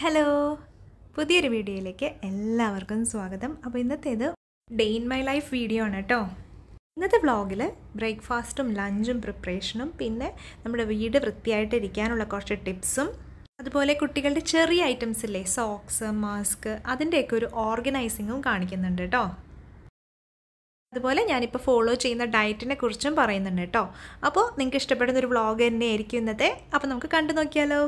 Hello പുതിയൊരു വീഡിയോയിലേക്ക് എല്ലാവർക്കും സ്വാഗതം. അപ്പോൾ ഇന്നത്തേത് day in my life video ആണ് കേട്ടോ. ഇന്നത്തെ വ്ളോഗിൽ ബ്രേക്ക്ഫാസ്റ്റും ലഞ്ചും പ്രിപ്പറേഷനും പിന്നെ നമ്മുടെ വീട് വൃത്തിയായിട്ടിരിക്കാനുള്ള കുറച്ച് ടിപ്സും അതുപോലെ കുട്ടികളുടെ ചെറിയ ഐറ്റംസ് ഇല്ലേ, സോക്സ്, മാസ്ക്, അതിൻ്റെയൊക്കെ ഒരു ഓർഗനൈസിങ്ങും കാണിക്കുന്നുണ്ട് കേട്ടോ. അതുപോലെ ഞാനിപ്പോൾ ഫോളോ ചെയ്യുന്ന ഡയറ്റിനെ കുറിച്ചും പറയുന്നുണ്ട് കേട്ടോ. അപ്പോൾ നിങ്ങൾക്ക് ഇഷ്ടപ്പെടുന്നൊരു വ്ളോഗ് തന്നെ ആയിരിക്കും ഇന്നത്തെ. അപ്പോൾ നമുക്ക് കണ്ടു നോക്കിയാലോ.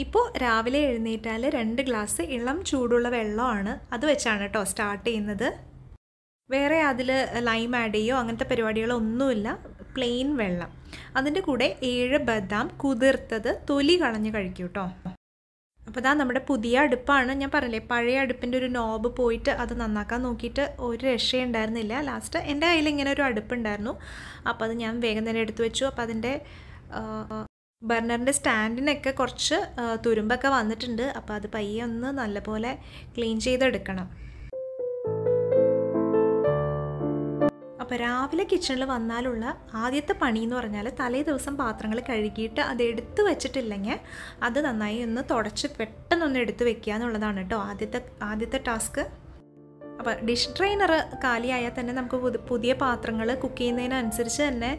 ഇപ്പോൾ രാവിലെ എഴുന്നേറ്റാൽ 2 ഗ്ലാസ് ഇളം ചൂടുള്ള വെള്ളമാണ്, അത് വെച്ചാണ് കേട്ടോ സ്റ്റാർട്ട് ചെയ്യുന്നത്. വേറെ അതിൽ ലൈം ആഡ് ചെയ്യോ അങ്ങനത്തെ പരിപാടികളോ ഒന്നുമില്ല, പ്ലെയിൻ വെള്ളം. അതിൻ്റെ കൂടെ 7 ബദാം കുതിർത്തത് തൊലി കളഞ്ഞ് കഴിക്കും കേട്ടോ. അപ്പോൾ ഇതാ നമ്മുടെ പുതിയ അടുപ്പാണ്. ഞാൻ പറഞ്ഞില്ലേ, പഴയ അടുപ്പിൻ്റെ ഒരു നോബ് പോയിട്ട് അത് നന്നാക്കാൻ നോക്കിയിട്ട് ഒരു രക്ഷയുണ്ടായിരുന്നില്ല. ലാസ്റ്റ് എൻ്റെ കയ്യിൽ ഇങ്ങനെ ഒരു അടുപ്പുണ്ടായിരുന്നു. അപ്പോൾ അത് ഞാൻ വേഗം തന്നെ എടുത്തു വെച്ചു. അപ്പോൾ അതിൻ്റെ ബർണറിൻ്റെ സ്റ്റാൻഡിനൊക്കെ കുറച്ച് തുരുമ്പൊക്കെ വന്നിട്ടുണ്ട്. അപ്പോൾ അത് പയ്യെ ഒന്ന് നല്ലപോലെ ക്ലീൻ ചെയ്തെടുക്കണം. അപ്പോൾ രാവിലെ കിച്ചണിൽ വന്നാലുള്ള ആദ്യത്തെ പണി എന്ന് പറഞ്ഞാൽ തലേ ദിവസം പാത്രങ്ങൾ കഴുകിയിട്ട് അത് എടുത്ത് വെച്ചിട്ടില്ലെങ്കിൽ അത് നന്നായി ഒന്ന് തുടച്ച് പെട്ടെന്നൊന്ന് എടുത്ത് വെക്കുക എന്നുള്ളതാണ് കേട്ടോ ആദ്യത്തെ ടാസ്ക്. അപ്പോൾ ഡിഷ് ഡ്രെയിനർ കാലിയായാൽ തന്നെ നമുക്ക് പുതിയ പാത്രങ്ങൾ കുക്ക് ചെയ്യുന്നതിനനുസരിച്ച് തന്നെ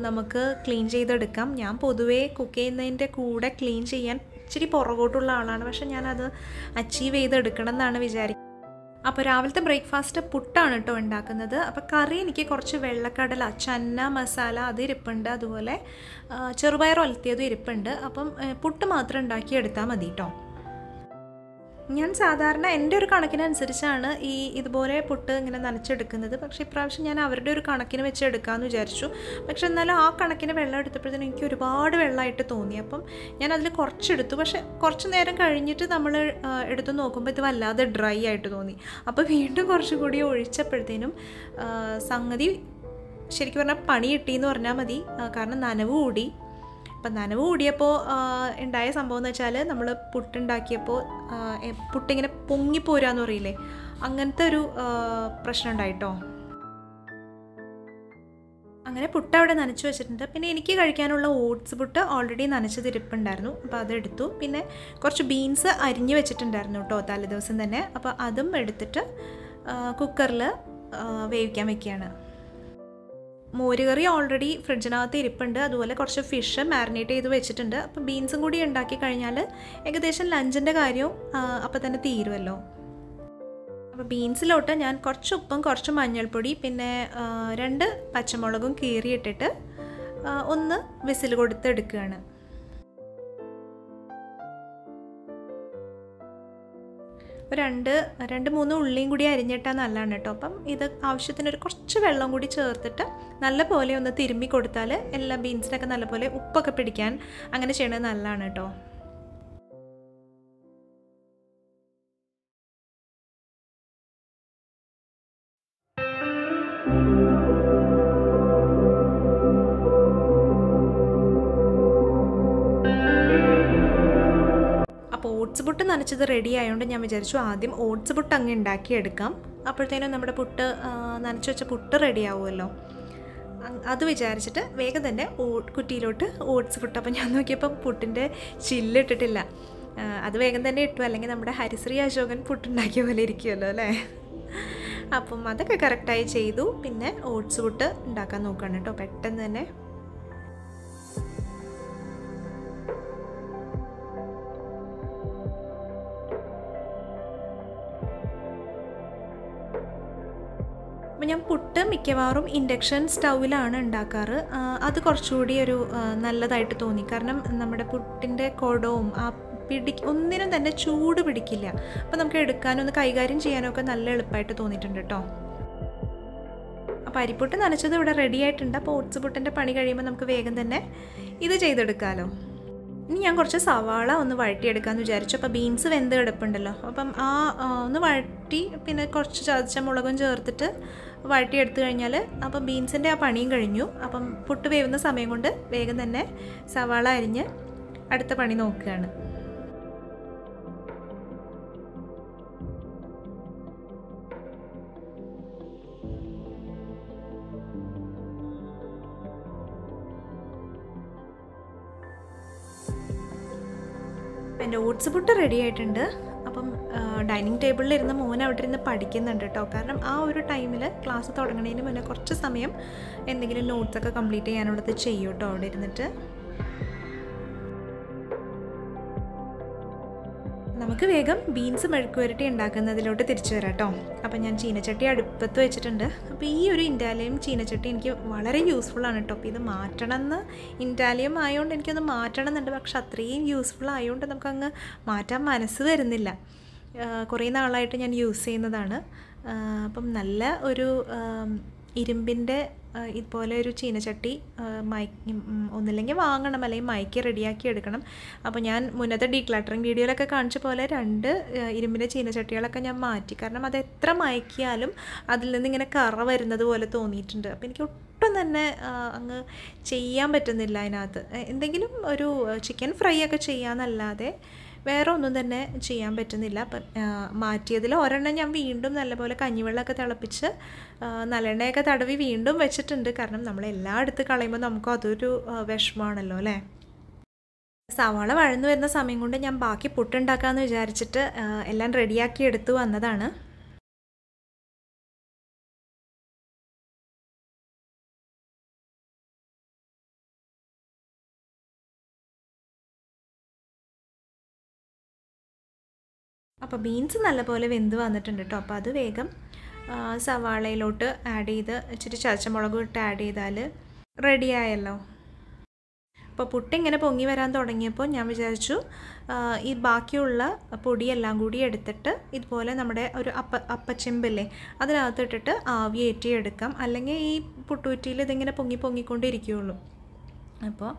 നമുക്ക് ക്ലീൻ ചെയ്തെടുക്കാം. ഞാൻ പൊതുവേ കുക്ക് ചെയ്യുന്നതിൻ്റെ കൂടെ ക്ലീൻ ചെയ്യാൻ ഇച്ചിരി പുറകോട്ടുള്ള ആളാണ്. പക്ഷേ ഞാനത് അച്ചീവ് ചെയ്തെടുക്കണം എന്നാണ് വിചാരിക്കുന്നത്. അപ്പോൾ രാവിലത്തെ ബ്രേക്ക്ഫാസ്റ്റ് പുട്ടാണ് കേട്ടോ ഉണ്ടാക്കുന്നത്. അപ്പോൾ കറി എനിക്ക് കുറച്ച് വെള്ളക്കടല, ചന്ന മസാല അത് ഇരിപ്പുണ്ട്. അതുപോലെ ചെറുപയർ ഒലത്തിയതും ഇരിപ്പുണ്ട്. അപ്പം പുട്ട് മാത്രം ഉണ്ടാക്കിയെടുത്താൽ മതി കേട്ടോ. ഞാൻ സാധാരണ എൻ്റെ ഒരു കണക്കിനനുസരിച്ചാണ് ഇതുപോലെ പുട്ട് ഇങ്ങനെ നനച്ചെടുക്കുന്നത്. പക്ഷേ ഇപ്രാവശ്യം ഞാൻ അവരുടെ ഒരു കണക്കിന് വെച്ച് എടുക്കാമെന്ന് വിചാരിച്ചു. പക്ഷെ എന്നാലും ആ കണക്കിന് വെള്ളം എടുത്തപ്പോഴത്തേനും എനിക്ക് ഒരുപാട് വെള്ളമായിട്ട് തോന്നി. അപ്പം ഞാൻ അതിൽ കുറച്ചെടുത്തു. പക്ഷെ കുറച്ച് നേരം കഴിഞ്ഞിട്ട് നമ്മൾ എടുത്ത് നോക്കുമ്പോൾ ഇത് വല്ലാതെ ഡ്രൈ ആയിട്ട് തോന്നി. അപ്പോൾ വീണ്ടും കുറച്ചും കൂടി ഒഴിച്ചപ്പോഴത്തേനും സംഗതി ശരിക്കും പറഞ്ഞാൽ പണി കിട്ടിയെന്ന് പറഞ്ഞാൽ മതി. കാരണം നനവ് കൂടി. അപ്പം നനവ് കൂടിയപ്പോൾ ഉണ്ടായ സംഭവം എന്ന് വെച്ചാൽ നമ്മൾ പുട്ടുണ്ടാക്കിയപ്പോൾ പുട്ടിങ്ങനെ പൊങ്ങിപ്പോരാന്ന് പറയില്ലേ, അങ്ങനത്തെ ഒരു പ്രശ്നം ഉണ്ടായിട്ടോ. അങ്ങനെ പുട്ട് അവിടെ നനച്ച് വെച്ചിട്ടുണ്ട്. പിന്നെ എനിക്ക് കഴിക്കാനുള്ള ഓട്സ് പുട്ട് ഓൾറെഡി നനച്ചതിരിപ്പുണ്ടായിരുന്നു. അപ്പോൾ അതെടുത്തു. പിന്നെ കുറച്ച് ബീൻസ് അരിഞ്ഞ് വെച്ചിട്ടുണ്ടായിരുന്നു കേട്ടോ തലേദിവസം തന്നെ. അപ്പോൾ അതും എടുത്തിട്ട് കുക്കറിൽ വേവിക്കാൻ വെക്കുകയാണ്. മോരുകറി ഓൾറെഡി ഫ്രിഡ്ജിനകത്ത് ഇരിപ്പുണ്ട്. അതുപോലെ കുറച്ച് ഫിഷ് മാരിനേറ്റ് ചെയ്ത് വെച്ചിട്ടുണ്ട്. അപ്പോൾ ബീൻസും കൂടി ഉണ്ടാക്കി കഴിഞ്ഞാൽ ഏകദേശം ലഞ്ചിൻ്റെ കാര്യവും അപ്പോൾ തന്നെ തീരുമല്ലോ. അപ്പോൾ ബീൻസിലോട്ട് ഞാൻ കുറച്ച് ഉപ്പും കുറച്ച് മഞ്ഞൾപ്പൊടി പിന്നെ 2 പച്ചമുളകും കീറിയിട്ടിട്ട് ഒന്ന് വിസിൽ കൊടുത്ത് എടുക്കുകയാണ്. രണ്ട് മൂന്ന് ഉള്ളിയും കൂടി അരിഞ്ഞിട്ടാൽ നല്ലതാണ് കേട്ടോ. അപ്പം ഇത് ആവശ്യത്തിനൊരു കുറച്ച് വെള്ളം കൂടി ചേർത്തിട്ട് നല്ലപോലെ ഒന്ന് തിരുമ്മി കൊടുത്താൽ എല്ലാ ബീൻസിനൊക്കെ നല്ലപോലെ ഉപ്പൊക്കെ പിടിക്കാൻ അങ്ങനെ ചെയ്യണത് നല്ലതാണ് കേട്ടോ. ഓട്സ് പുട്ട് നനച്ചത് റെഡി ആയതുകൊണ്ട് ഞാൻ വിചാരിച്ചു ആദ്യം ഓട്സ് പുട്ട് അങ്ങ് ഉണ്ടാക്കിയെടുക്കാം. അപ്പോഴത്തേനും നമ്മുടെ പുട്ട് നനച്ച് വെച്ച പുട്ട് റെഡി ആവുമല്ലോ. അത് വിചാരിച്ചിട്ട് വേഗം തന്നെ കുറ്റിയിലോട്ട് ഓട്സ് പുട്ട്. അപ്പം ഞാൻ നോക്കിയപ്പോൾ പുട്ടിൻ്റെ ചില്ലിട്ടിട്ടില്ല. അത് വേഗം തന്നെ ഇട്ടു, അല്ലെങ്കിൽ നമ്മുടെ ഹരിശ്രീ അശോകൻ പുട്ടുണ്ടാക്കിയ പോലെ ഇരിക്കുമല്ലോ അല്ലേ. അപ്പം അതൊക്കെ കറക്റ്റായി ചെയ്തു. പിന്നെ ഓട്സ് പുട്ട് ഉണ്ടാക്കാൻ നോക്കുകയാണ് കേട്ടോ പെട്ടെന്ന് തന്നെ. അപ്പോൾ ഞാൻ പുട്ട് മിക്കവാറും ഇൻഡക്ഷൻ സ്റ്റൗവിലാണ് ഉണ്ടാക്കാറ്. അത് കുറച്ചുകൂടി ഒരു നല്ലതായിട്ട് തോന്നി. കാരണം നമ്മുടെ പുട്ടിൻ്റെ കുടവും ഒന്നിനും തന്നെ ചൂട് പിടിക്കില്ല. അപ്പോൾ നമുക്ക് എടുക്കാനും ഒന്ന് കൈകാര്യം ചെയ്യാനൊക്കെ നല്ല എളുപ്പമായിട്ട് തോന്നിയിട്ടുണ്ട് കേട്ടോ. അപ്പോൾ അരിപ്പുട്ട് നനച്ചത് ഇവിടെ റെഡി ആയിട്ടുണ്ട്. അപ്പോൾ ഓട്സ് പുട്ടിൻ്റെ പണി കഴിയുമ്പോൾ നമുക്ക് വേഗം തന്നെ ഇത് ചെയ്തെടുക്കാമല്ലോ. ഇനി ഞാൻ കുറച്ച് സവാള ഒന്ന് വഴറ്റിയെടുക്കാമെന്ന് വിചാരിച്ചു. അപ്പോൾ ബീൻസ് വെന്ത് കിടപ്പുണ്ടല്ലോ, അപ്പം ഒന്ന് വഴറ്റി പിന്നെ കുറച്ച് ചതച്ച മുളകും ചേർത്തിട്ട് വഴറ്റിയെടുത്തു കഴിഞ്ഞാൽ അപ്പം ബീൻസിൻ്റെ ആ പണിയും കഴിഞ്ഞു. അപ്പം പുട്ട് വേവുന്ന സമയം കൊണ്ട് വേഗം തന്നെ സവാള അരിഞ്ഞ് അടുത്ത പണി നോക്കുകയാണ്. എൻ്റെ ഓട്സ് പുട്ട് റെഡി ആയിട്ടുണ്ട്. അപ്പം ഡൈനിങ് ടേബിളിലിരുന്ന് മോൻ അവിടെ ഇരുന്ന് പഠിക്കുന്നുണ്ട് കേട്ടോ. കാരണം ആ ഒരു ടൈമിൽ ക്ലാസ് തുടങ്ങുന്നതിന് മുന്നേ കുറച്ച് സമയം എന്തെങ്കിലും നോട്ട്സൊക്കെ കംപ്ലീറ്റ് ചെയ്യാനുള്ളത് ചെയ്യും കേട്ടോ അവിടെ ഇരുന്നിട്ട്. നമുക്ക് വേഗം ബീൻസ് മെഴുക്കുവരട്ടി ഉണ്ടാക്കുന്നതിലോട്ട് തിരിച്ചു വരാം കേട്ടോ. അപ്പം ഞാൻ ചീനച്ചട്ടി അടുപ്പത്ത് വെച്ചിട്ടുണ്ട്. അപ്പോൾ ഈ ഒരു ഇൻഡാലിയം ചീനച്ചട്ടി എനിക്ക് വളരെ യൂസ്ഫുള്ളാണ് കേട്ടോ. അപ്പോൾ ഇത് മാറ്റണമെന്ന് ഇൻഡാലിയം ആയതുകൊണ്ട് എനിക്കൊന്ന് മാറ്റണം എന്നുണ്ട്. പക്ഷെ അത്രയും യൂസ്ഫുൾ ആയതുകൊണ്ട് നമുക്കങ്ങ് മാറ്റാൻ മനസ്സ് വരുന്നില്ല. കുറേ നാളായിട്ട് ഞാൻ യൂസ് ചെയ്യുന്നതാണ്. അപ്പം നല്ല ഒരു ഇരുമ്പിൻ്റെ ഇതുപോലെ ഒരു ചീനച്ചട്ടി ഒന്നില്ലെങ്കിൽ വാങ്ങണം, അല്ലെങ്കിൽ മൈക്ക് റെഡിയാക്കി എടുക്കണം. അപ്പോൾ ഞാൻ മുന്നത്തെ ഡീക്ലട്ടറിങ് വീഡിയോയിലൊക്കെ കാണിച്ച പോലെ 2 ഇരുമ്പിൻ്റെ ചീനച്ചട്ടികളൊക്കെ ഞാൻ മാറ്റി. കാരണം അത് എത്ര മയക്കിയാലും അതിൽ നിന്ന് ഇങ്ങനെ കറ വരുന്നത് പോലെ തോന്നിയിട്ടുണ്ട്. അപ്പോൾ എനിക്ക് ഒട്ടും തന്നെ അങ്ങ് ചെയ്യാൻ പറ്റുന്നില്ല അതിനകത്ത്. എന്തെങ്കിലും ഒരു ചിക്കൻ ഫ്രൈ ഒക്കെ ചെയ്യാമെന്നല്ലാതെ വേറെ ഒന്നും തന്നെ ചെയ്യാൻ പറ്റുന്നില്ല. അപ്പം മാറ്റിയതിൽ ഒരെണ്ണം ഞാൻ വീണ്ടും നല്ലപോലെ കഞ്ഞിവെള്ളമൊക്കെ തിളപ്പിച്ച് നല്ലെണ്ണയൊക്കെ തടവി വീണ്ടും വെച്ചിട്ടുണ്ട്. കാരണം നമ്മൾ എല്ലാം എടുത്ത് കളയുമ്പോൾ നമുക്ക് അതൊരു വിഷമമാണല്ലോ അല്ലേ. സവാള വഴന്നു വരുന്ന സമയം കൊണ്ട് ഞാൻ ബാക്കി പുട്ടുണ്ടാക്കാമെന്ന് വിചാരിച്ചിട്ട് എല്ലാം റെഡിയാക്കി എടുത്തു വന്നതാണ്. അപ്പോൾ ബീൻസ് നല്ലപോലെ വെന്ത് വന്നിട്ടുണ്ട് കേട്ടോ. അപ്പോൾ അത് വേഗം സവാളയിലോട്ട് ആഡ് ചെയ്ത് ഇച്ചിരി ചതച്ചമുളകും ഇട്ട് ആഡ് ചെയ്താൽ റെഡിയായല്ലോ. അപ്പോൾ പുട്ടിങ്ങനെ പൊങ്ങി വരാൻ തുടങ്ങിയപ്പോൾ ഞാൻ വിചാരിച്ചു ഈ ബാക്കിയുള്ള പൊടിയെല്ലാം കൂടി എടുത്തിട്ട് ഇതുപോലെ നമ്മുടെ ഒരു അപ്പച്ചെമ്പില്ലേ അതിനകത്തിട്ടിട്ട് ആവിയേറ്റി എടുക്കാം. അല്ലെങ്കിൽ ഈ പുട്ടുകുറ്റിയിൽ ഇതിങ്ങനെ പൊങ്ങിക്കൊണ്ടിരിക്കുകയുള്ളൂ. അപ്പോൾ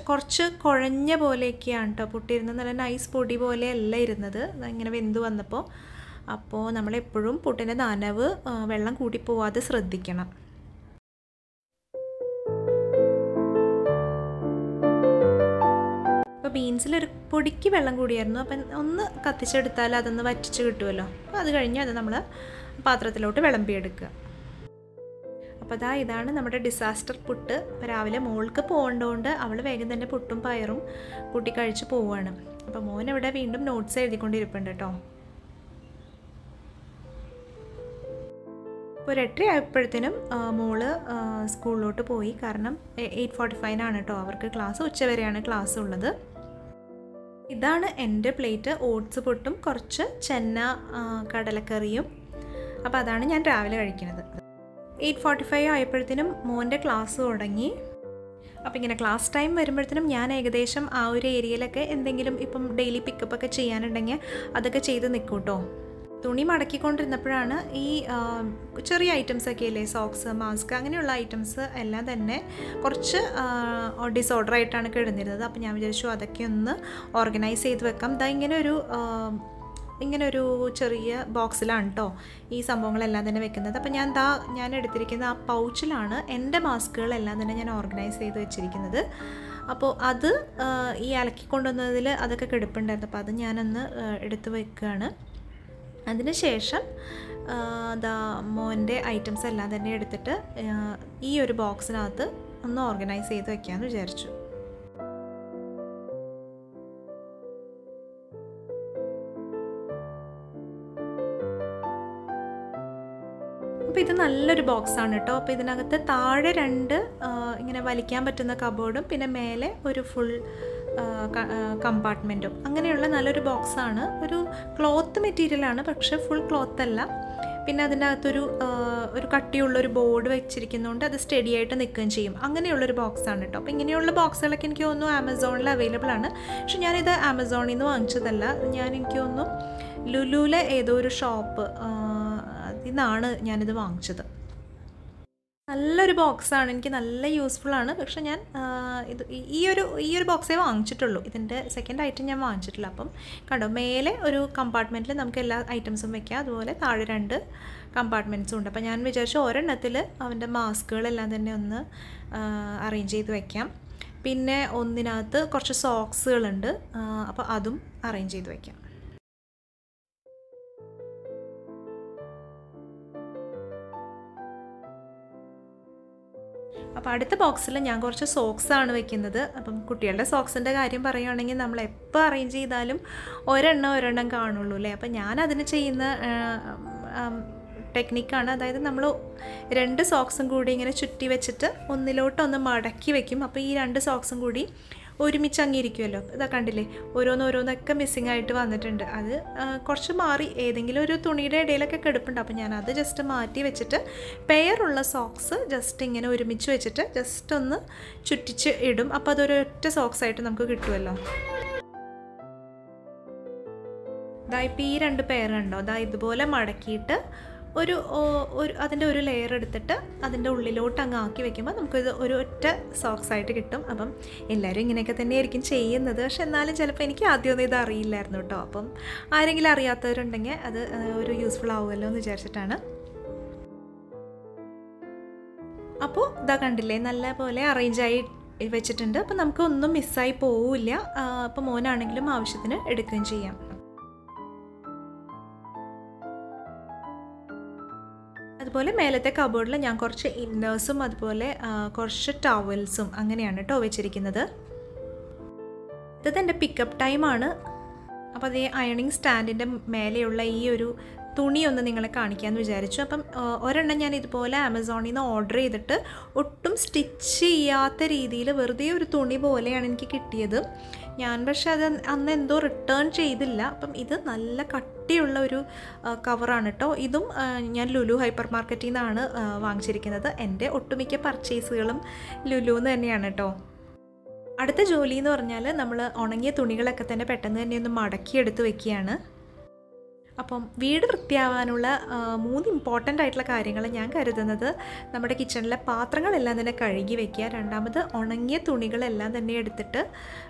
കുറച്ച് കുഴഞ്ഞ പോലെയൊക്കെയാണ് കേട്ടോ പുട്ടിരുന്നത്. നല്ല നൈസ് പൊടി പോലെയല്ല ഇരുന്നത് ഇങ്ങനെ വെന്ത് വന്നപ്പോൾ. അപ്പോൾ നമ്മളെപ്പോഴും പുട്ടിൻ്റെ നനവ് വെള്ളം കൂട്ടിപ്പോവാതെ ശ്രദ്ധിക്കണം. അപ്പോൾ ബീൻസിലൊരു പൊടിക്ക് വെള്ളം കൂടിയായിരുന്നു. അപ്പം ഒന്ന് കത്തിച്ചെടുത്താൽ അതൊന്ന് വറ്റിച്ച് കിട്ടുമല്ലോ. അപ്പോൾ അത് കഴിഞ്ഞ് അത് നമ്മൾ പാത്രത്തിലോട്ട് വിളമ്പിയെടുക്കുക. അപ്പോൾ ഇതാണ് നമ്മുടെ ഡിസാസ്റ്റർ പുട്ട്. അപ്പോൾ രാവിലെ മോൾക്ക് പോകേണ്ടതുകൊണ്ട് അവൾ വേഗം തന്നെ പുട്ടും പയറും കൂട്ടി കഴിച്ച് പോവുകയാണ്. അപ്പോൾ മോൻ ഇവിടെ വീണ്ടും നോട്ട്സ് എഴുതിക്കൊണ്ടിരിപ്പുണ്ട് കേട്ടോ. അപ്പോൾ 8:30 ആയപ്പോഴത്തേനും മോള് സ്കൂളിലോട്ട് പോയി. കാരണം 8:45 കേട്ടോ അവർക്ക് ക്ലാസ്. ഉച്ചവരെയാണ് ക്ലാസ് ഉള്ളത്. ഇതാണ് എൻ്റെ പ്ലേറ്റ്. ഓട്സ് പുട്ടും കുറച്ച് ചെന്ന കടലക്കറിയും. അപ്പോൾ അതാണ് ഞാൻ രാവിലെ കഴിക്കുന്നത്. 8:45 ആയപ്പോഴത്തേനും മോൻ്റെ ക്ലാസ് തുടങ്ങി. അപ്പോൾ ഇങ്ങനെ ക്ലാസ് ടൈം വരുമ്പോഴത്തേനും ഞാൻ ഏകദേശം ആ ഒരു ഏരിയയിലൊക്കെ എന്തെങ്കിലും ഇപ്പം ഡെയിലി പിക്കപ്പൊക്കെ ചെയ്യാനുണ്ടെങ്കിൽ അതൊക്കെ ചെയ്ത് നിൽക്കും കേട്ടോ. തുണി മടക്കിക്കൊണ്ടിരുന്നപ്പോഴാണ് ഈ ചെറിയ ഐറ്റംസൊക്കെ ഇല്ലേ, സോക്സ്, മാസ്ക്, അങ്ങനെയുള്ള ഐറ്റംസ് എല്ലാം തന്നെ കുറച്ച് ഡിസോർഡർ ആയിട്ടാണ് കിടന്നിരുന്നത്. അപ്പോൾ ഞാൻ വിചാരിച്ചു അതൊക്കെ ഒന്ന് ഓർഗനൈസ് ചെയ്ത് വെക്കാം. ഇങ്ങനൊരു ചെറിയ ബോക്സിലാണ് കേട്ടോ ഈ സംഭവങ്ങളെല്ലാം തന്നെ വെക്കുന്നത്. അപ്പോൾ ഞാൻ എടുത്തിരിക്കുന്ന ആ പൗച്ചിലാണ് എൻ്റെ മാസ്കുകളെല്ലാം തന്നെ ഞാൻ ഓർഗനൈസ് ചെയ്ത് വെച്ചിരിക്കുന്നത്. അപ്പോൾ അത് ഈ അലക്കിക്കൊണ്ടുവന്നതിൽ അതൊക്കെ കിടപ്പുണ്ടായിരുന്നു. അപ്പോൾ അത് ഞാനൊന്ന് എടുത്ത് വെക്കുകയാണ്. അതിനുശേഷം മോൻ്റെ ഐറ്റംസ് എല്ലാം തന്നെ എടുത്തിട്ട് ഈ ഒരു ബോക്സിനകത്ത് ഒന്ന് ഓർഗനൈസ് ചെയ്ത് വെക്കാമെന്ന് വിചാരിച്ചു. അപ്പോൾ ഇത് നല്ലൊരു ബോക്സാണ് കേട്ടോ. അപ്പോൾ ഇതിനകത്ത് താഴെ 2 ഇങ്ങനെ വലിക്കാൻ പറ്റുന്ന കബോർഡും പിന്നെ മേലെ ഒരു ഫുൾ കമ്പാർട്ട്മെൻറ്റും, അങ്ങനെയുള്ള നല്ലൊരു ബോക്സാണ്. ഒരു ക്ലോത്ത് മെറ്റീരിയലാണ്, പക്ഷേ ഫുൾ ക്ലോത്ത് അല്ല. പിന്നെ അതിൻ്റെ അകത്തൊരു കട്ടിയുള്ളൊരു ബോർഡ് വെച്ചിരിക്കുന്നതുകൊണ്ട് അത് സ്റ്റഡി ആയിട്ട് നിൽക്കുകയും ചെയ്യും. അങ്ങനെയുള്ളൊരു ബോക്സാണ് കേട്ടോ. അപ്പോൾ ഇങ്ങനെയുള്ള ബോക്സുകളൊക്കെ എനിക്ക് തോന്നുന്നു ആമസോണിൽ അവൈലബിൾ ആണ്. പക്ഷെ ഞാനിത് ആമസോണിൽ നിന്ന് വാങ്ങിച്ചതല്ല. എനിക്ക് തോന്നുന്നു ലുലുവിലെ ഏതോ ഒരു ഷോപ്പ് അതിൽ നിന്നാണ് ഞാനിത് വാങ്ങിച്ചത്. നല്ലൊരു ബോക്സാണ്, എനിക്ക് നല്ല യൂസ്ഫുള്ളാണ്. പക്ഷെ ഞാൻ ഈ ഒരു ബോക്സേ വാങ്ങിച്ചിട്ടുള്ളൂ. ഇതിൻ്റെ സെക്കൻഡ് ഐറ്റം ഞാൻ വാങ്ങിച്ചിട്ടില്ല. അപ്പം കണ്ടോ, മേലെ ഒരു കമ്പാർട്ട്മെൻറ്റിൽ നമുക്ക് എല്ലാ ഐറ്റംസും വെക്കാം. അതുപോലെ താഴെ 2 കമ്പാർട്ട്മെൻറ്റ്സും ഉണ്ട്. അപ്പോൾ ഞാൻ വിചാരിച്ചു ഒരെണ്ണത്തിൽ അവൻ്റെ മാസ്കുകളെല്ലാം തന്നെ ഒന്ന് അറേഞ്ച് ചെയ്ത് വെക്കാം. പിന്നെ ഒന്നിനകത്ത് കുറച്ച് സോക്സുകളുണ്ട്, അപ്പോൾ അതും അറേഞ്ച് ചെയ്ത് വെക്കാം. അപ്പോൾ അടുത്ത ബോക്സിൽ ഞാൻ കുറച്ച് സോക്സാണ് വെക്കുന്നത്. അപ്പം കുട്ടികളുടെ സോക്സിൻ്റെ കാര്യം പറയുകയാണെങ്കിൽ നമ്മൾ എപ്പോൾ അറേഞ്ച് ചെയ്താലും ഒരെണ്ണം കാണുള്ളൂ അല്ലേ. അപ്പം ഞാനതിന് ചെയ്യുന്ന ടെക്നിക്കാണ്, അതായത് നമ്മൾ 2 സോക്സും കൂടി ഇങ്ങനെ ചുറ്റി വെച്ചിട്ട് ഒന്നിലോട്ടൊന്ന് മടക്കി വെക്കും. അപ്പോൾ ഈ 2 സോക്സും കൂടി ഒരുമിച്ച് അങ്ങിരിക്കുമല്ലോ. ഇതാ കണ്ടില്ലേ, ഓരോന്നൊക്കെ മിസ്സിങ് ആയിട്ട് വന്നിട്ടുണ്ട്. അത് കുറച്ച് മാറി ഏതെങ്കിലും ഒരു തുണിയുടെ ഇടയിലൊക്കെ കിടപ്പുണ്ട്. അപ്പോൾ ഞാനത് ജസ്റ്റ് മാറ്റി വെച്ചിട്ട് പെയറുള്ള സോക്സ് ജസ്റ്റ് ഇങ്ങനെ ഒരുമിച്ച് വെച്ചിട്ട് ജസ്റ്റ് ഒന്ന് ചുറ്റിച്ച് ഇടും. അപ്പോൾ അതൊരൊറ്റ സോക്സായിട്ട് നമുക്ക് കിട്ടുമല്ലോ. ഇതാ ഇപ്പോൾ ഈ 2 പെയറുണ്ടോ, അതാ ഇതുപോലെ മടക്കിയിട്ട് ഒരു അതിൻ്റെ ഒരു ലെയർ എടുത്തിട്ട് അതിൻ്റെ ഉള്ളിലോട്ട് അങ്ങ് ആക്കി വെക്കുമ്പോൾ നമുക്കിത് ഒരു ഒറ്റ സോക്സായിട്ട് കിട്ടും. അപ്പം എല്ലാവരും ഇങ്ങനെയൊക്കെ തന്നെയായിരിക്കും ചെയ്യുന്നത്. പക്ഷെ എന്നാലും ചിലപ്പോൾ എനിക്ക് ആദ്യമൊന്നും ഇത് അറിയില്ലായിരുന്നു കേട്ടോ. അപ്പം ആരെങ്കിലും അറിയാത്തവരുണ്ടെങ്കിൽ അത് ഒരു യൂസ്ഫുൾ ആവുമല്ലോ എന്ന് വിചാരിച്ചിട്ടാണ്. അപ്പോൾ ഇതാ കണ്ടില്ലേ, നല്ല പോലെ അറേഞ്ചായി വെച്ചിട്ടുണ്ട്. അപ്പോൾ നമുക്കൊന്നും മിസ്സായി പോവില്ല. അപ്പോൾ മോനാണെങ്കിലും ആവശ്യത്തിന് എടുക്കുകയും ചെയ്യാം. അതുപോലെ മേലത്തെ കബോർഡിൽ ഞാൻ കുറച്ച് ഇന്നേഴ്സും അതുപോലെ കുറച്ച് ടവൽസും അങ്ങനെയാണ് കേട്ടോ വെച്ചിരിക്കുന്നത്. ഇത് എൻ്റെ പിക്കപ്പ് ടൈമാണ്. അപ്പോൾ അതേ അയണിങ് സ്റ്റാൻഡിൻ്റെ മേലെയുള്ള ഈ ഒരു തുണി ഒന്ന് നിങ്ങളെ കാണിക്കാമെന്ന് വിചാരിച്ചു. അപ്പം ഒരെണ്ണം ഞാൻ ഇതുപോലെ ആമസോണിൽ നിന്ന് ഓർഡർ ചെയ്തിട്ട് ഒട്ടും സ്റ്റിച്ച് ചെയ്യാത്ത രീതിയിൽ വെറുതെ ഒരു തുണി പോലെയാണ് എനിക്ക് കിട്ടിയത്. ഞാൻ പക്ഷേ അത് അന്ന് എന്തോ റിട്ടേൺ ചെയ്തില്ല. അപ്പം ഇത് നല്ല കട്ടിയുള്ള ഒരു കവറാണ് കേട്ടോ. ഇതും ഞാൻ ലുലു ഹൈപ്പർ മാർക്കറ്റിൽ നിന്നാണ് വാങ്ങിച്ചിരിക്കുന്നത്. എൻ്റെ ഒട്ടുമിക്ക പർച്ചേസുകളും ലുലുന്ന് തന്നെയാണ് കേട്ടോ. അടുത്ത ജോലി എന്ന് പറഞ്ഞാൽ നമ്മൾ ഉണങ്ങിയ തുണികളൊക്കെ തന്നെ പെട്ടെന്ന് തന്നെ ഒന്ന് മടക്കിയെടുത്ത് വെക്കുകയാണ്. അപ്പം വീട് വൃത്തിയാവാനുള്ള 3 ഇമ്പോർട്ടൻ്റ് ആയിട്ടുള്ള കാര്യങ്ങൾ ഞാൻ കരുതുന്നത് നമ്മുടെ കിച്ചണിലെ പാത്രങ്ങളെല്ലാം തന്നെ കഴുകി വയ്ക്കുക, രണ്ടാമത് ഉണങ്ങിയ തുണികളെല്ലാം തന്നെ എടുത്തിട്ട്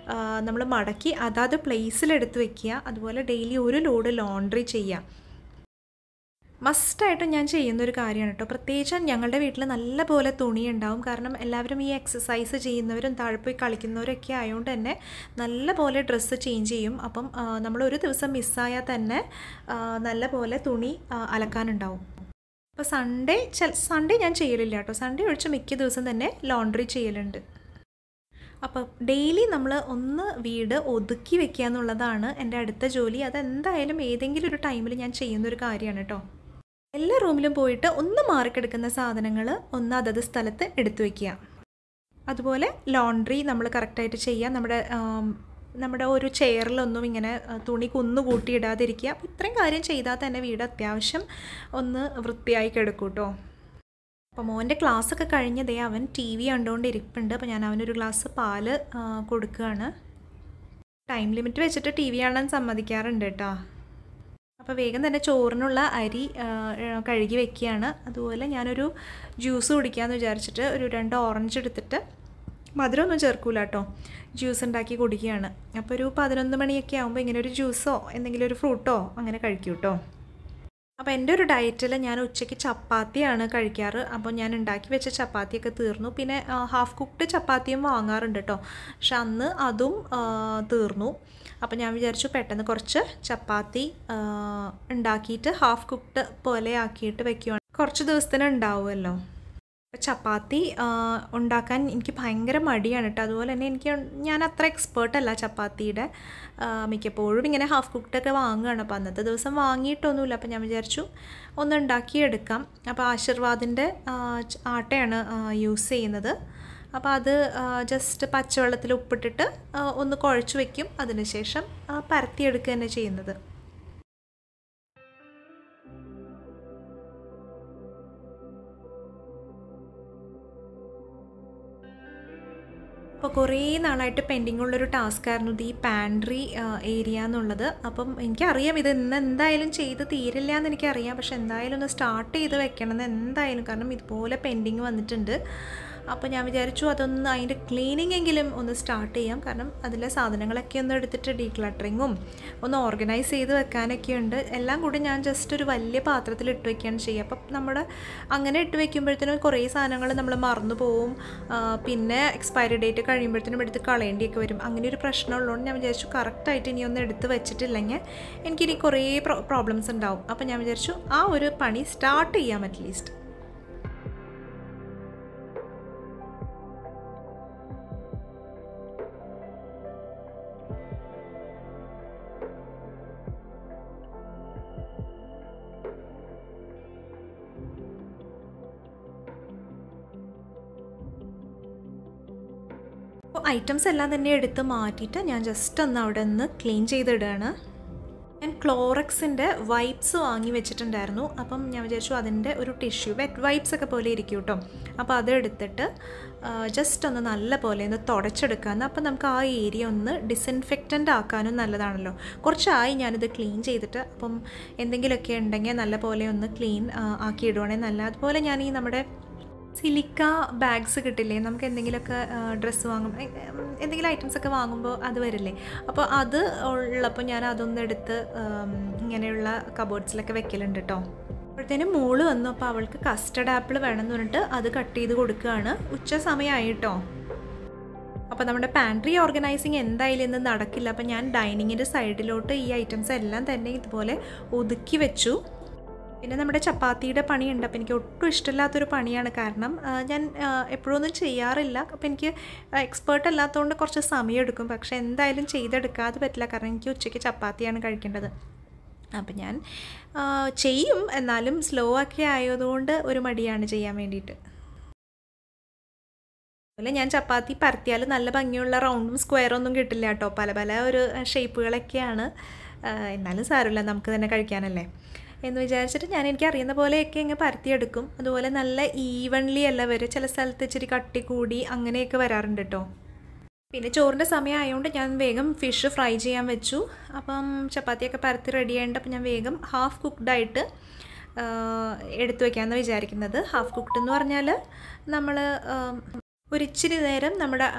നമ്മൾ മടക്കി അതാത് പ്ലേസിലെടുത്ത് വയ്ക്കുക, അതുപോലെ ഡെയിലി ഒരു ലോഡ് ലോണ്ട്രി ചെയ്യുക. മസ്റ്റായിട്ടും ഞാൻ ചെയ്യുന്നൊരു കാര്യമാണ് കേട്ടോ. പ്രത്യേകിച്ച് ഞങ്ങളുടെ വീട്ടിൽ നല്ല പോലെ തുണി ഉണ്ടാവും. കാരണം എല്ലാവരും ഈ എക്സസൈസ് ചെയ്യുന്നവരും താഴെ പോയി കളിക്കുന്നവരൊക്കെ ആയതുകൊണ്ട് തന്നെ നല്ല പോലെ ഡ്രസ്സ് ചേഞ്ച് ചെയ്യും. അപ്പം നമ്മളൊരു ദിവസം മിസ്സായാൽ തന്നെ നല്ല പോലെ തുണി അലക്കാനുണ്ടാവും. അപ്പോൾ സൺഡേ ഞാൻ ചെയ്യലില്ല കേട്ടോ. സൺഡേ ഒഴിച്ച് മിക്ക ദിവസം തന്നെ ലോണ്ട്രി ചെയ്യലുണ്ട്. അപ്പോൾ ഡെയിലി നമ്മൾ ഒന്ന് വീട് ഒതുക്കി വെക്കുക എന്നുള്ളതാണ് എൻ്റെ അടുത്ത ജോലി. അതെന്തായാലും ഏതെങ്കിലും ഒരു ടൈമിൽ ഞാൻ ചെയ്യുന്നൊരു കാര്യമാണ് കേട്ടോ. എല്ലാ റൂമിലും പോയിട്ട് ഒന്ന് മാറിക്കിടക്കുന്ന സാധനങ്ങൾ ഒന്ന് അതത് സ്ഥലത്ത് എടുത്തു വയ്ക്കുക. അതുപോലെ ലോണ്ട്രി നമ്മൾ കറക്റ്റായിട്ട് ചെയ്യുക. നമ്മുടെ ഒരു ചെയറിലൊന്നും ഇങ്ങനെ തുണി കുന്നുകൂട്ടിയിടാതിരിക്കുക. ഇത്രയും കാര്യം ചെയ്താൽ തന്നെ വീട് അത്യാവശ്യം ഒന്ന് വൃത്തിയായി കിടക്കും കേട്ടോ. അപ്പോൾ മോൻ്റെ ക്ലാസ്സൊക്കെ കഴിഞ്ഞതേ അവൻ TV കണ്ടുകൊണ്ടിരിപ്പുണ്ട്. അപ്പോൾ ഞാൻ അവനൊരു ഗ്ലാസ് പാല് കൊടുക്കുകയാണ്. ടൈം ലിമിറ്റ് വെച്ചിട്ട് TV കാണാൻ സമ്മതിക്കാറുണ്ട് കേട്ടോ. അപ്പോൾ വേഗം തന്നെ ചോറിനുള്ള അരി കഴുകി വെക്കുകയാണ്. അതുപോലെ ഞാനൊരു ജ്യൂസ് കുടിക്കാമെന്ന് വിചാരിച്ചിട്ട് ഒരു 2 ഓറഞ്ച് എടുത്തിട്ട് മധുരമൊന്നും ചേർക്കൂല കേട്ടോ, ജ്യൂസ് ഉണ്ടാക്കി കുടിക്കുകയാണ്. അപ്പോൾ ഒരു 11 മണിയൊക്കെ ആകുമ്പോൾ ഇങ്ങനെ ഒരു ജ്യൂസോ എന്തെങ്കിലും ഒരു ഫ്രൂട്ടോ അങ്ങനെ കഴിക്കും കേട്ടോ. അപ്പോൾ എൻ്റെ ഒരു ഡയറ്റിൽ ഞാൻ ഉച്ചയ്ക്ക് ചപ്പാത്തിയാണ് കഴിക്കാറ്. അപ്പോൾ ഞാൻ ഉണ്ടാക്കി വെച്ച ചപ്പാത്തിയൊക്കെ തീർന്നു. പിന്നെ ഹാഫ് കുക്ക്ഡ് ചപ്പാത്തിയും വാങ്ങാറുണ്ട് കേട്ടോ. പക്ഷെ അന്ന് അതും തീർന്നു. അപ്പോൾ ഞാൻ വിചാരിച്ചു പെട്ടെന്ന് കുറച്ച് ചപ്പാത്തി ഉണ്ടാക്കിയിട്ട് ഹാഫ് കുക്ക്ഡ് പോലെ ആക്കിയിട്ട് വെക്കുകയാണ്. കുറച്ച് ദിവസത്തിന് ഉണ്ടാവുമല്ലോ. ചപ്പാത്തി ഉണ്ടാക്കാൻ എനിക്ക് ഭയങ്കര മടിയാണ് കേട്ടോ. അതുപോലെ തന്നെ ഞാൻ അത്ര എക്സ്പേർട്ടല്ല ചപ്പാത്തിയുടെ. മിക്കപ്പോഴും ഇങ്ങനെ ഹാഫ് കുക്ക്ഡൊക്കെ വാങ്ങുകയാണ്. അപ്പോൾ അന്നത്തെ ദിവസം വാങ്ങിയിട്ടൊന്നുമില്ല. അപ്പോൾ ഞാൻ വിചാരിച്ചു ഒന്ന് ഉണ്ടാക്കിയെടുക്കാം. അപ്പോൾ ആശീർവാദിൻ്റെ ആട്ടയാണ് യൂസ് ചെയ്യുന്നത്. അപ്പോൾ അത് ജസ്റ്റ് പച്ചവെള്ളത്തിൽ ഉപ്പിട്ടിട്ട് ഒന്ന് കുഴച്ച് വയ്ക്കും. അതിനുശേഷം പരത്തിയെടുക്കുക തന്നെ ചെയ്യുന്നത്. അപ്പോൾ കുറേ നാളായിട്ട് പെൻഡിങ് ഉള്ളൊരു ടാസ്ക്കായിരുന്നു ഈ പാൻട്രി ഏരിയ എന്നുള്ളത്. അപ്പം എനിക്കറിയാം ഇത് എന്തായാലും ചെയ്ത് തീരില്ല എന്ന് എനിക്കറിയാം. പക്ഷെ എന്തായാലും ഒന്ന് സ്റ്റാർട്ട് ചെയ്ത് വെക്കണമെന്ന് എന്തായാലും, കാരണം ഇതുപോലെ പെൻഡിങ് വന്നിട്ടുണ്ട്. അപ്പോൾ ഞാൻ വിചാരിച്ചു അതൊന്ന് അതിൻ്റെ ക്ലീനിങ് എങ്കിലും ഒന്ന് സ്റ്റാർട്ട് ചെയ്യാം. കാരണം അതിലെ സാധനങ്ങളൊക്കെ ഒന്ന് എടുത്തിട്ട് ഡീക്ലട്ടറിങ്ങും ഒന്ന് ഓർഗനൈസ് ചെയ്ത് വെക്കാനൊക്കെ ഉണ്ട്. എല്ലാം കൂടി ഞാൻ ജസ്റ്റ് ഒരു വലിയ പാത്രത്തിൽ ഇട്ട് വയ്ക്കുകയാണ് ചെയ്യുക. അപ്പം നമ്മുടെ അങ്ങനെ ഇട്ട് വയ്ക്കുമ്പോഴത്തേനും കുറേ സാധനങ്ങൾ നമ്മൾ മറന്നു പോവും. പിന്നെ എക്സ്പയറി ഡേറ്റ് കഴിയുമ്പോഴത്തേനും എടുത്ത് കളയേണ്ടിയൊക്കെ വരും. അങ്ങനെ ഒരു പ്രശ്നമുള്ളതുകൊണ്ട് ഞാൻ വിചാരിച്ചു കറക്റ്റായിട്ട് ഇനി ഒന്ന് എടുത്ത് വെച്ചിട്ടില്ലെങ്കിൽ എനിക്കിനി കുറേ പ്രോബ്ലംസ് ഉണ്ടാവും. അപ്പം ഞാൻ വിചാരിച്ചു ആ ഒരു പണി സ്റ്റാർട്ട് ചെയ്യാം അറ്റ്ലീസ്റ്റ്. ഐറ്റംസ് എല്ലാം തന്നെ എടുത്ത് മാറ്റിയിട്ട് ഞാൻ ജസ്റ്റ് ഒന്ന് അവിടെ നിന്ന് ക്ലീൻ ചെയ്തിടുകയാണ്. ഞാൻ ക്ലോറക്സിൻ്റെ വൈപ്സ് വാങ്ങി വെച്ചിട്ടുണ്ടായിരുന്നു. അപ്പം ഞാൻ വിചാരിച്ചു അതിൻ്റെ ഒരു ടിഷ്യൂ വെറ്റ് വൈപ്സ് ഒക്കെ പോലെ ഇരിക്കും കേട്ടോ. അപ്പോൾ അതെടുത്തിട്ട് ജസ്റ്റ് ഒന്ന് നല്ല പോലെ ഒന്ന് തുടച്ചെടുക്കാമെന്ന്. അപ്പം നമുക്ക് ആ ഏരിയ ഒന്ന് ഡിസിൻഫെക്റ്റൻ്റ് ആക്കാനും നല്ലതാണല്ലോ. കുറച്ചായി ഞാനിത് ക്ലീൻ ചെയ്തിട്ട്. അപ്പം എന്തെങ്കിലുമൊക്കെ ഉണ്ടെങ്കിൽ നല്ല പോലെ ഒന്ന് ക്ലീൻ ആക്കി ഇടുവാണെങ്കിൽ നല്ല. അതുപോലെ ഞാൻ ഈ നമ്മുടെ സിലിക്ക ബാഗ്സ് കിട്ടില്ലേ, നമുക്ക് എന്തെങ്കിലുമൊക്കെ ഡ്രസ്സ് വാങ്ങുമ്പോൾ എന്തെങ്കിലും ഐറ്റംസൊക്കെ വാങ്ങുമ്പോൾ അത് വരില്ലേ, അപ്പോൾ അത് ഉള്ളപ്പോൾ ഞാൻ അതൊന്നും എടുത്ത് ഇങ്ങനെയുള്ള കബോർഡ്സിലൊക്കെ വെക്കലുണ്ട് കേട്ടോ. അപ്പോഴത്തേനും മോള് വന്നു. അപ്പോൾ അവൾക്ക് കസ്റ്റർഡ് ആപ്പിൾ വേണമെന്ന് പറഞ്ഞിട്ട് അത് കട്ട് ചെയ്ത് കൊടുക്കുകയാണ്. ഉച്ച സമയമായി കേട്ടോ. അപ്പോൾ നമ്മുടെ പാൻട്രി ഓർഗനൈസിങ് എന്തായാലും ഇന്ന് നടക്കില്ല. അപ്പോൾ ഞാൻ ഡൈനിങ്ങിൻ്റെ സൈഡിലോട്ട് ഈ ഐറ്റംസ് എല്ലാം തന്നെ ഇതുപോലെ ഒതുക്കി വെച്ചു. പിന്നെ നമ്മുടെ ചപ്പാത്തിയുടെ പണിയുണ്ട്. അപ്പോൾ എനിക്ക് ഒട്ടും ഇഷ്ടമില്ലാത്തൊരു പണിയാണ്. കാരണം ഞാൻ എപ്പോഴൊന്നും ചെയ്യാറില്ല. അപ്പോൾ എനിക്ക് എക്സ്പേർട്ട് അല്ലാത്തതുകൊണ്ട് കുറച്ച് സമയം എടുക്കും. പക്ഷേ എന്തായാലും ചെയ്തെടുക്കാതെ പറ്റില്ല. കാരണം എനിക്ക് ഉച്ചയ്ക്ക് ചപ്പാത്തിയാണ് കഴിക്കേണ്ടത്. അപ്പം ഞാൻ ചെയ്യും, എന്നാലും സ്ലോ ഒക്കെ ആയതുകൊണ്ട് ഒരു മടിയാണ് ചെയ്യാൻ വേണ്ടിയിട്ട്. അതുപോലെ ഞാൻ ചപ്പാത്തി പരത്തിയാൽ നല്ല ഭംഗിയുള്ള റൗണ്ടും സ്ക്വയറൊന്നും കിട്ടില്ല കേട്ടോ. പല പല ഒരു ഷേപ്പുകളൊക്കെയാണ്. എന്നാലും സാരമില്ല, നമുക്ക് തന്നെ കഴിക്കാനല്ലേ എന്ന് വിചാരിച്ചിട്ട് ഞാൻ എനിക്ക് അറിയുന്ന പോലെയൊക്കെ ഇങ്ങനെ പരത്തിയെടുക്കും. അതുപോലെ നല്ല ഈവൺലി അല്ല വരും. ചില സ്ഥലത്ത് ഇച്ചിരി കട്ടി കൂടി അങ്ങനെയൊക്കെ വരാറുണ്ട് കേട്ടോ. പിന്നെ ചോറിൻ്റെ സമയം ആയതുകൊണ്ട് ഞാൻ വേഗം ഫിഷ് ഫ്രൈ ചെയ്യാൻ വെച്ചു. അപ്പം ചപ്പാത്തിയൊക്കെ പരത്തി റെഡി ആയിട്ട് അപ്പം ഞാൻ വേഗം ഹാഫ് കുക്ക്ഡായിട്ട് എടുത്തു വയ്ക്കാമെന്ന് വിചാരിക്കുന്നത്. ഹാഫ് കുക്ക്ഡ് എന്ന് പറഞ്ഞാൽ നമ്മൾ ഒരിച്ചിരി നേരം നമ്മുടെ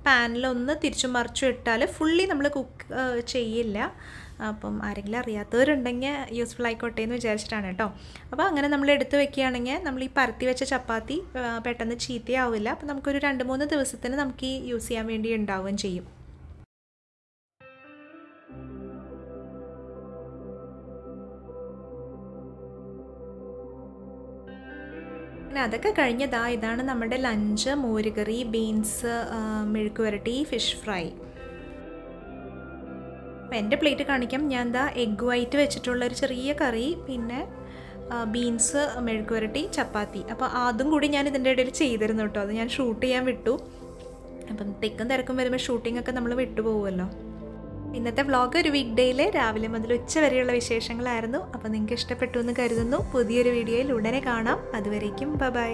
പാനിലൊന്ന് തിരിച്ചും മറിച്ചും ഇട്ടാൽ ഫുള്ളി നമ്മൾ കുക്ക് ചെയ്യില്ല. അപ്പം ആരെങ്കിലും അറിയാത്തവരുണ്ടെങ്കിൽ യൂസ്ഫുൾ ആയിക്കോട്ടെ എന്ന് വിചാരിച്ചിട്ടാണ് കേട്ടോ. അപ്പോൾ അങ്ങനെ നമ്മൾ എടുത്ത് വെക്കുകയാണെങ്കിൽ നമ്മൾ ഈ പരത്തി വെച്ച ചപ്പാത്തി പെട്ടെന്ന് ചീത്തയാവില്ല. അപ്പോൾ നമുക്കൊരു 2-3 ദിവസത്തിന് നമുക്ക് ഈ യൂസ് ചെയ്യാൻ വേണ്ടി ഉണ്ടാവുകയും ചെയ്യും. പിന്നെ അതൊക്കെ കഴിഞ്ഞതാ ഇതാണ് നമ്മുടെ ലഞ്ച്. മോരുകറി, ബീൻസ്, മെഴുക്ക് വരട്ടി, ഫിഷ് ഫ്രൈ. അപ്പോൾ എൻ്റെ പ്ലേറ്റ് കാണിക്കാം. ഞാൻ എന്താ എഗ് വൈറ്റ് വെച്ചിട്ടുള്ളൊരു ചെറിയ കറി, പിന്നെ ബീൻസ്, മെഴുക്ക് വരട്ടി, ചപ്പാത്തി. അപ്പോൾ അതും കൂടി ഞാൻ ഇതിൻ്റെ ഇടയിൽ ചെയ്തിരുന്നു കേട്ടോ. അത് ഞാൻ ഷൂട്ട് ചെയ്യാൻ വിട്ടു. അപ്പം തിക്കും തിരക്കും വരുമ്പോൾ ഷൂട്ടിങ്ങൊക്കെ നമ്മൾ വിട്ടുപോകുമല്ലോ. ഇന്നത്തെ വ്ളോഗ് ഒരു വീക്ക് ഡേയിലെ രാവിലെ മുതൽ ഉച്ച വരെയുള്ള വിശേഷങ്ങളായിരുന്നു. അപ്പോൾ നിങ്ങൾക്ക് ഇഷ്ടപ്പെട്ടു എന്ന് കരുതുന്നു. പുതിയൊരു വീഡിയോയിൽ ഉടനെ കാണാം. അതുവരേക്കും ബൈ.